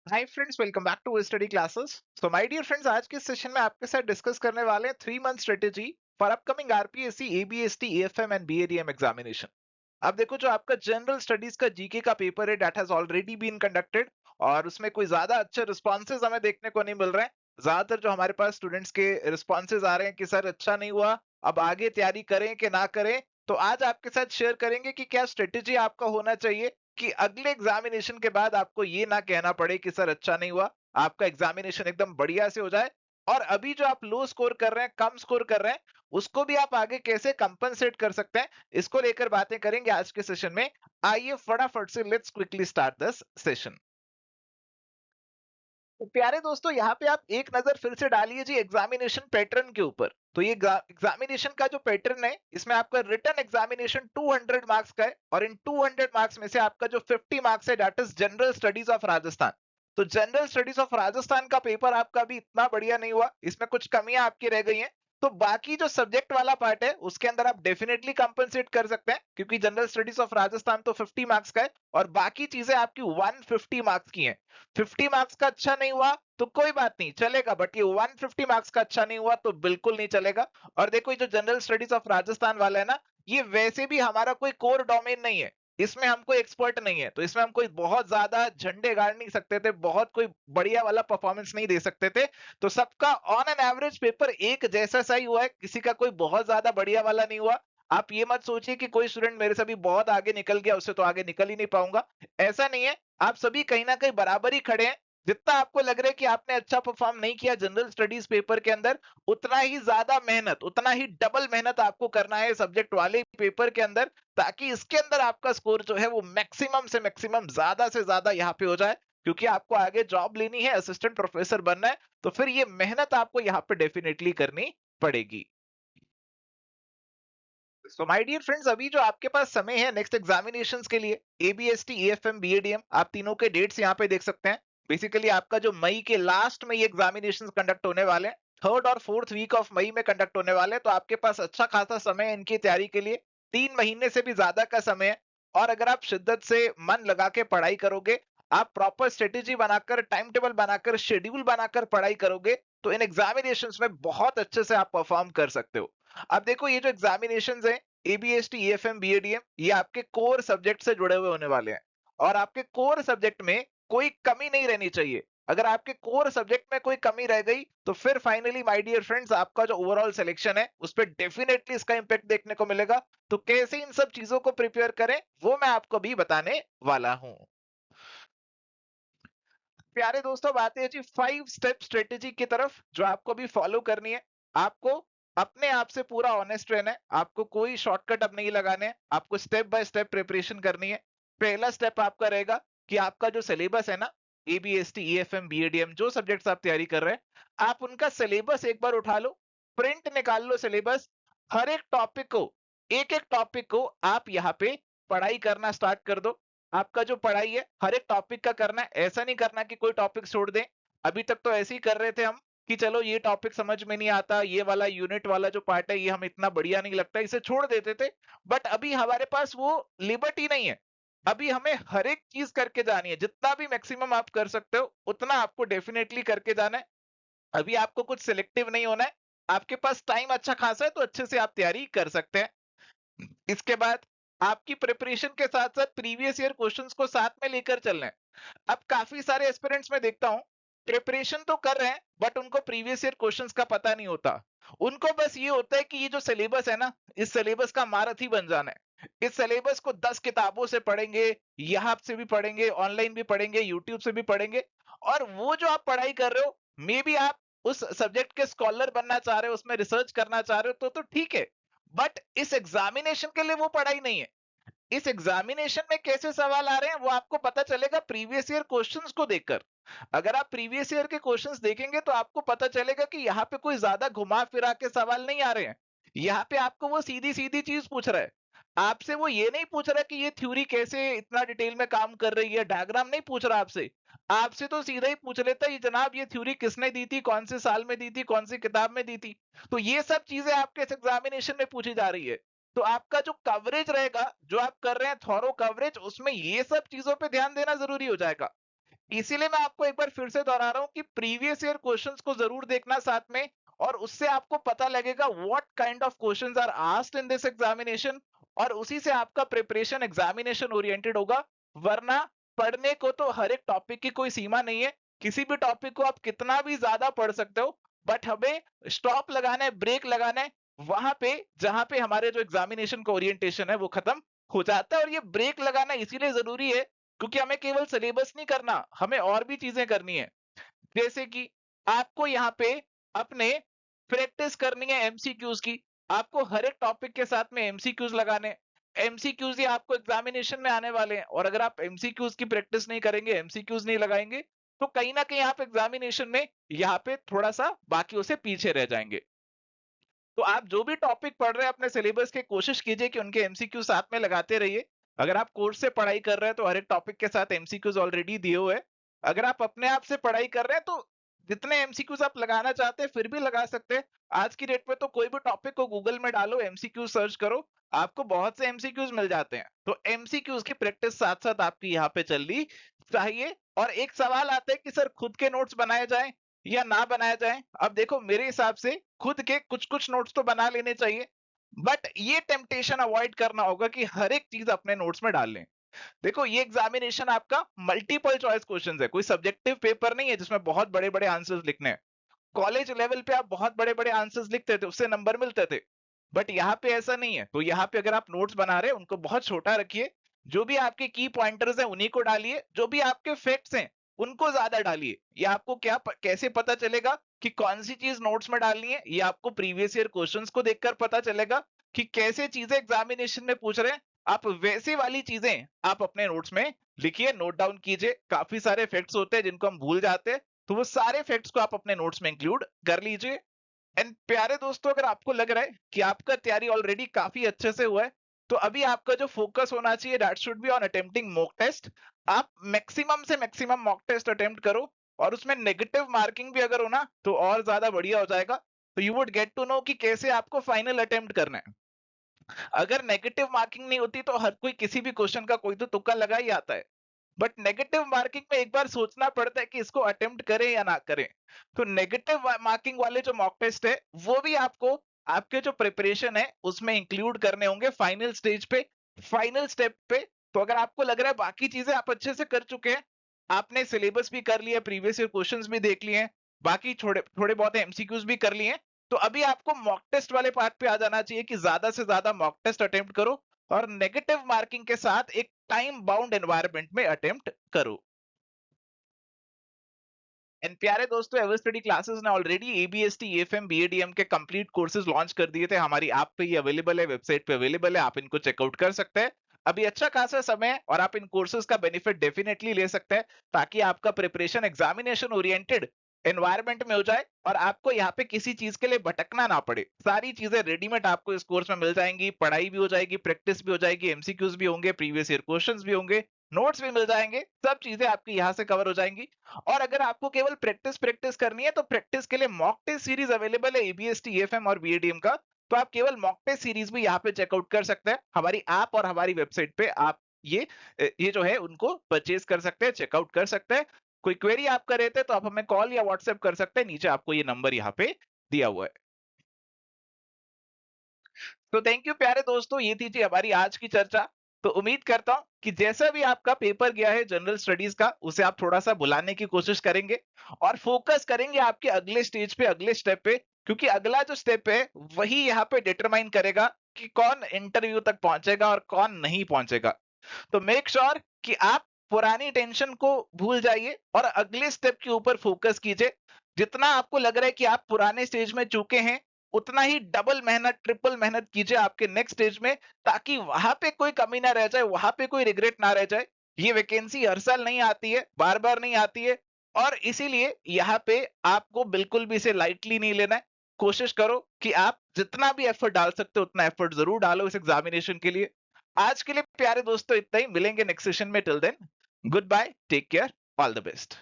Hi friends, welcome back to study classes. So my dear friends, आज के session में आपके साथ डिस्कस करने वाले हैं 3 month strategy for upcoming RPSC, ABST, AFM and BADM examination. अब देखो, जो आपका जनरल स्टडीज का जीके का पेपर है that has already been conducted, और उसमें कोई ज्यादा अच्छे रिस्पॉन्सेज हमें देखने को नहीं मिल रहे हैं। ज्यादातर जो हमारे पास स्टूडेंट्स के रिस्पॉन्सेज आ रहे हैं कि सर अच्छा नहीं हुआ, अब आगे तैयारी करें कि ना करें। तो आज आपके साथ शेयर करेंगे कि क्या स्ट्रेटेजी आपका होना चाहिए कि अगले एग्जामिनेशन के बाद आपको ये ना कहना पड़े कि सर अच्छा नहीं हुआ, आपका एग्जामिनेशन एकदम बढ़िया से हो जाए। और अभी जो आप लो स्कोर कर रहे हैं, कम स्कोर कर रहे हैं, उसको भी आप आगे कैसे कंपनसेट कर सकते हैं, इसको लेकर बातें करेंगे आज के सेशन में। आइए फटाफट से let's quickly start this session. तो प्यारे दोस्तों, यहाँ पे आप एक नजर फिर से डालिए जी एग्जामिनेशन पैटर्न के ऊपर। तो ये एग्जामिनेशन का जो पैटर्न है, इसमें आपका रिटन एग्जामिनेशन 200 मार्क्स का है, और इन 200 मार्क्स में से आपका जो 50 मार्क्स है that is general studies of Rajasthan. तो जनरल स्टडीज ऑफ राजस्थान का पेपर आपका भी इतना बढ़िया नहीं हुआ, इसमें कुछ कमियां आपकी रह गई हैं। तो बाकी जो सब्जेक्ट वाला पार्ट है उसके अंदर आप डेफिनेटली कंपनसेट कर सकते हैं, क्योंकि जनरल स्टडीज ऑफ राजस्थान तो 50 मार्क्स का है और बाकी चीजें आपकी 150 मार्क्स की हैं। 50 मार्क्स का अच्छा नहीं हुआ तो कोई बात नहीं, चलेगा, बट ये 150 मार्क्स का अच्छा नहीं हुआ तो बिल्कुल नहीं चलेगा। और देखो, ये जो जनरल स्टडीज ऑफ राजस्थान वाला है ना, ये वैसे भी हमारा कोई कोर डोमेन नहीं है, इसमें हम कोई एक्सपर्ट नहीं है, तो इसमें हम कोई बहुत ज्यादा झंडे गाड़ नहीं सकते थे, बहुत कोई बढ़िया वाला परफॉर्मेंस नहीं दे सकते थे। तो सबका ऑन एन एवरेज पेपर एक जैसा सा ही हुआ है, किसी का कोई बहुत ज्यादा बढ़िया वाला नहीं हुआ। आप ये मत सोचिए कि कोई स्टूडेंट मेरे से भी बहुत आगे निकल गया, उससे तो आगे निकल ही नहीं पाऊंगा। ऐसा नहीं है, आप सभी कहीं ना कहीं बराबर ही खड़े हैं। जितना आपको लग रहा है कि आपने अच्छा परफॉर्म नहीं किया जनरल स्टडीज पेपर के अंदर, उतना ही ज्यादा मेहनत, उतना ही डबल मेहनत आपको करना है सब्जेक्ट वाले पेपर के अंदर, ताकि इसके अंदर आपका स्कोर जो है वो मैक्सिमम से मैक्सिमम, ज्यादा से ज्यादा यहाँ पे हो जाए। क्योंकि आपको आगे जॉब लेनी है, असिस्टेंट प्रोफेसर बनना है, तो फिर ये मेहनत आपको यहाँ पे डेफिनेटली करनी पड़ेगी। सो माय डियर फ्रेंड्स, अभी जो आपके पास समय है नेक्स्ट एग्जामिनेशंस के लिए, एबीएसटी, एएफएम, बीएडीएम, आप तीनों के डेट्स यहाँ पे देख सकते हैं। बेसिकली आपका जो मई के लास्ट में ये एग्जामिनेशंस कंडक्ट होने वाले हैं, 3rd और 4th वीक ऑफ मई में कंडक्ट होने वाले हैं, तो आपके पास अच्छा खासा समय है इनकी तैयारी के लिए। 3 महीने से भी ज्यादा का समय है। और अगर आप शिद्दत से मन लगा के पढ़ाई करोगे, आप प्रॉपर स्ट्रेटेजी बनाकर, टाइम टेबल बनाकर, शेड्यूल बनाकर पढ़ाई करोगे, तो इन एग्जामिनेशंस में बहुत अच्छे से आप परफॉर्म कर सकते हो। अब देखो, ये जो एग्जामिनेशंस है, एबीएसटी, एएफएम, बीएडीएम, ये आपके कोर सब्जेक्ट से जुड़े हुए होने वाले हैं। और आपके कोर सब्जेक्ट में कोई कमी नहीं रहनी चाहिए। अगर आपके कोर सब्जेक्ट में कोई कमी रह गई तो फिर फाइनली माय डियर फ्रेंड्स, आपका जो ओवरऑल सिलेक्शन है उस पर डेफिनेटली इसका इंपैक्ट देखने को मिलेगा। तो कैसे इन सब चीजों को प्रिपेयर करें, वो मैं आपको भी बताने वाला हूं। प्यारे दोस्तों, बात है जी 5 स्टेप स्ट्रेटेजी की तरफ, जो आपको भी फॉलो करनी है। आपको अपने आप से पूरा ऑनेस्ट रहना है, आपको कोई शॉर्टकट अब नहीं लगाने हैं, आपको स्टेप बाय स्टेप प्रिपरेशन करनी है। पहला स्टेप आपका रहेगा कि आपका जो सिलेबस है ना, एबीएसटी, ईएफएम, बीएडीएम, जो सब्जेक्ट्स आप तैयारी कर रहे हैं, आप उनका सिलेबस एक बार उठा लो, प्रिंट निकाल लो सिलेबस। हर एक टॉपिक को, एक एक टॉपिक को आप यहाँ पे पढ़ाई करना स्टार्ट कर दो। आपका जो पढ़ाई है हर एक टॉपिक का करना है, ऐसा नहीं करना कि कोई टॉपिक छोड़ दें। अभी तक तो ऐसे ही कर रहे थे हम कि चलो ये टॉपिक समझ में नहीं आता, ये वाला यूनिट वाला जो पार्ट है ये हमें इतना बढ़िया नहीं लगता, इसे छोड़ देते थे। बट अभी हमारे पास वो लिबर्टी नहीं है। अभी हमें हर एक चीज करके जानी है, जितना भी मैक्सिमम आप कर सकते हो उतना आपको डेफिनेटली करके जाना है। अभी आपको कुछ सिलेक्टिव नहीं होना है। आपके पास टाइम अच्छा खासा है, तो अच्छे से आप तैयारी कर सकते हैं। इसके बाद आपकी प्रिपरेशन के साथ साथ प्रीवियस ईयर क्वेश्चंस को साथ में लेकर चलना है। अब काफी सारे एस्पिरेंट्स में देखता हूं, प्रिपरेशन तो कर रहे हैं बट उनको प्रीवियस ईयर क्वेश्चंस का पता नहीं होता। उनको बस ये होता है कि ये जो सिलेबस है ना, इस सिलेबस का महारथी बन जाना है। इस सिलेबस को 10 किताबों से पढ़ेंगे, यहाँ से भी पढ़ेंगे, ऑनलाइन भी पढ़ेंगे, यूट्यूब से भी पढ़ेंगे। और वो जो आप पढ़ाई कर रहे हो, मे बी आप उस सब्जेक्ट के स्कॉलर बनना चाह रहे हो, उसमें रिसर्च करना चाह रहे हो, तो ठीक है। बट इस एग्जामिनेशन के लिए वो पढ़ाई नहीं है। इस एग्जामिनेशन में कैसे सवाल आ रहे हैं वो आपको पता चलेगा प्रीवियस ईयर क्वेश्चंस को देखकर। अगर आप प्रीवियस ईयर के क्वेश्चंस देखेंगे तो आपको पता चलेगा कि यहाँ पे कोई ज्यादा घुमा फिरा के सवाल नहीं आ रहे हैं। यहाँ पे आपको वो सीधी सीधी चीज पूछ रहा है। आपसे वो ये नहीं पूछ रहा कि ये थ्योरी कैसे इतना डिटेल में काम कर रही है, डायग्राम नहीं पूछ रहा आपसे। आपसे तो सीधा ही पूछ लेता है, ये जनाब ये थ्योरी किसने दी थी, कौन से साल में दी थी, कौन सी किताब में दी थी। तो ये सब चीजें आपके इस एग्जामिनेशन में पूछी जा रही है। तो आपका जो कवरेज रहेगा, जो आप कर रहे हैं थॉरो कवरेज, उसमें ये सब चीजों पे ध्यान देना जरूरी हो जाएगा। इसीलिए मैं आपको एक बार फिर से दोहरा रहा हूं कि प्रीवियस ईयर क्वेश्चंस को जरूर देखना साथ में, और उससे आपको पता लगेगा what kind of questions are asked in this examination, और उसी से आपका प्रिपरेशन एग्जामिनेशन ओरिएंटेड होगा। वरना पढ़ने को तो हर एक टॉपिक की कोई सीमा नहीं है, किसी भी टॉपिक को आप कितना भी ज्यादा पढ़ सकते हो, बट हमें स्टॉप लगाना है, ब्रेक लगाना है वहां पे जहां पे हमारे जो एग्जामिनेशन का ओरिएंटेशन है वो खत्म हो जाता है। और ये ब्रेक लगाना इसीलिए जरूरी है क्योंकि हमें केवल सिलेबस नहीं करना, हमें और भी चीजें करनी है। जैसे कि आपको यहाँ पे अपने प्रैक्टिस करनी है एमसीक्यूज की, आपको हर एक टॉपिक के साथ में एमसीक्यूज लगाने। एमसीक्यूज ही आपको एग्जामिनेशन में आने वाले हैं, और अगर आप एमसीक्यूज की प्रैक्टिस नहीं करेंगे, एमसीक्यूज नहीं लगाएंगे, तो कहीं ना कहीं आप एग्जामिनेशन में यहाँ पे थोड़ा सा बाकियों से पीछे रह जाएंगे। तो आप जो भी टॉपिक पढ़ रहे हैं अपने सिलेबस के, कोशिश कीजिए कि उनके एमसीक्यू साथ में लगाते रहिए। अगर आप कोर्स से पढ़ाई कर रहे हैं तो हर एक टॉपिक के साथ एमसीक्यूज ऑलरेडी दिए हुए हैं। अगर आप अपने आप से पढ़ाई कर रहे हैं तो जितने एमसीक्यूज आप लगाना चाहते हैं फिर भी लगा सकते हैं। आज की डेट में तो कोई भी टॉपिक को गूगल में डालो, एमसीक्यू सर्च करो, आपको बहुत से एमसीक्यूज मिल जाते हैं। तो एमसीक्यूज की प्रैक्टिस साथ साथ आपकी यहाँ पे चलनी चाहिए। और एक सवाल आता है कि सर खुद के नोट्स बनाए जाएं या ना बनाया जाए। अब देखो मेरे हिसाब से खुद के कुछ कुछ नोट्स तो बना लेने चाहिए, बट ये टेम्पटेशन अवॉइड करना होगा कि हर एक चीज अपने नोट्स में डाल लें। देखो ये एग्जामिनेशन आपका मल्टीपल चॉइस क्वेश्चंस है, कोई सब्जेक्टिव पेपर नहीं है जिसमें बहुत बड़े बड़े आंसर्स लिखने हैं। कॉलेज लेवल पे आप बहुत बड़े बड़े आंसर्स लिखते थे, उससे नंबर मिलते थे, बट यहाँ पे ऐसा नहीं है। तो यहाँ पे अगर आप नोट्स बना रहे हैं उनको बहुत छोटा रखिए, जो भी आपके की पॉइंटर्स हैं उन्हीं को डालिए, जो भी आपके फैक्ट्स हैं उनको ज्यादा डालिए। ये आपको कैसे पता चलेगा कि कौन सी चीज नोट्स में डालनी है? ये आपको प्रीवियस ईयर क्वेश्चंस को देखकर पता चलेगा कि कैसे चीजें एग्जामिनेशन में पूछ रहे हैं। आप वैसी वाली चीजें आप अपने नोट्स में लिखिए, नोट डाउन कीजिए। काफी सारे फैक्ट्स होते हैं जिनको हम भूल जाते हैं, तो वो सारे फैक्ट्स को आप अपने नोट्स में इंक्लूड कर लीजिए। एंड प्यारे दोस्तों, अगर आपको लग रहा है कि आपका तैयारी ऑलरेडी काफी अच्छे से हुआ है, तो अभी आपका जो फोकस होना चाहिए that should be on attempting mock test. आप मैक्सिमम से मैक्सिमम मॉक टेस्ट अटेम्प्ट करो, और उसमें नेगेटिव मार्किंग भी अगर हो ना तो और ज्यादा बढ़िया हो जाएगा। तो you would get to know कि कैसे आपको फाइनल अटेम्प्ट करना है। अगर नेगेटिव मार्किंग नहीं होती तो हर कोई किसी भी क्वेश्चन का कोई तो तुक्का लगा ही आता है, बट नेगेटिव मार्किंग में एक बार सोचना पड़ता है कि इसको अटेम्प्ट करें या ना करें। तो नेगेटिव मार्किंग वाले जो मॉक टेस्ट है वो भी आपको आपके जो प्रिपरेशन है उसमें इंक्लूड करने होंगे फाइनल स्टेज पे, फाइनल स्टेप पे। तो अगर आपको लग रहा है बाकी चीजें आप अच्छे से कर चुके हैं, आपने सिलेबस भी कर लिया, प्रीवियस ईयर क्वेश्चंस भी देख लिए हैं, बाकी थोड़े थोड़े बहुत एमसीक्यूज भी कर लिए हैं, तो अभी आपको मॉक टेस्ट वाले पार्ट पे आ जाना चाहिए कि ज्यादा से ज्यादा मॉक टेस्ट अटेम्प्ट करो, और नेगेटिव मार्किंग के साथ एक टाइम बाउंड एनवायरनमेंट में अटेम्प्ट करो। एंड प्यारे दोस्तों, एवर स्टडी क्लासेस ने ऑलरेडी एबीएसटी एफएम बीएडीएम के कंप्लीट कोर्सेज लॉन्च कर दिए थे। हमारी ऐप पे ये अवेलेबल है, वेबसाइट पे अवेलेबल है, आप इनको चेकआउट कर सकते हैं। अभी अच्छा खासा समय है और आप इन कोर्सेज का बेनिफिट डेफिनेटली ले सकते हैं, ताकि आपका प्रिपरेशन एग्जामिनेशन ओरिएंटेड एनवायरनमेंट में हो जाए और आपको यहाँ पे किसी चीज के लिए भटकना ना पड़े। सारी चीजें रेडीमेड आपको इस कोर्स में मिल जाएंगी, पढ़ाई भी हो जाएगी, प्रैक्टिस भी हो जाएगी, एमसीक्यूज भी होंगे, प्रीवियस ईयर क्वेश्चंस भी होंगे, नोट्स भी मिल जाएंगे, सब चीजें आपकी यहाँ से कवर हो जाएंगी। और अगर आपको केवल प्रैक्टिस प्रैक्टिस करनी है तो प्रैक्टिस के लिए मॉक टेस्ट सीरीज अवेलेबल है एबीएसटी एफएम और बीएडीएम का। तो आप केवल मॉक टेस्ट सीरीज भी यहाँ पे चेकआउट कर सकते हैं। हमारी ऐप और हमारी वेबसाइट पे आप ये जो है उनको परचेज कर सकते हैं, चेकआउट कर सकते हैं। कोई क्वेरी आपका रहते तो आप हमें कॉल या व्हाट्सएप कर सकते हैं, नीचे आपको ये नंबर यहाँ पे दिया हुआ है। तो थैंक यू प्यारे दोस्तों, ये थी जी हमारी आज की चर्चा। तो उम्मीद करता हूं कि जैसा भी आपका पेपर गया है जनरल स्टडीज का, उसे आप थोड़ा सा भुलाने की कोशिश करेंगे और फोकस करेंगे आपके अगले स्टेज पे, अगले स्टेप पे, क्योंकि अगला जो स्टेप है वही यहाँ पे डिटरमाइन करेगा कि कौन इंटरव्यू तक पहुंचेगा और कौन नहीं पहुंचेगा। तो मेक श्योर कि आप पुरानी टेंशन को भूल जाइए और अगले स्टेप के ऊपर फोकस कीजिए। जितना आपको लग रहा है कि आप पुराने स्टेज में चुके हैं, उतना ही डबल मेहनत, ट्रिपल मेहनत कीजिए आपके नेक्स्ट स्टेज में, ताकि वहां पे कोई कमी ना रह जाए, वहां पे कोई रिग्रेट ना रह जाए। ये वैकेंसी हर साल नहीं आती है, बार बार नहीं आती है, और इसीलिए यहाँ पे आपको बिल्कुल भी इसे लाइटली नहीं लेना है। कोशिश करो कि आप जितना भी एफर्ट डाल सकते हो उतना एफर्ट जरूर डालो इस एग्जामिनेशन के लिए। आज के लिए प्यारे दोस्तों इतना ही, मिलेंगे नेक्स्ट सेशन में। Till then goodbye, take care, all the best.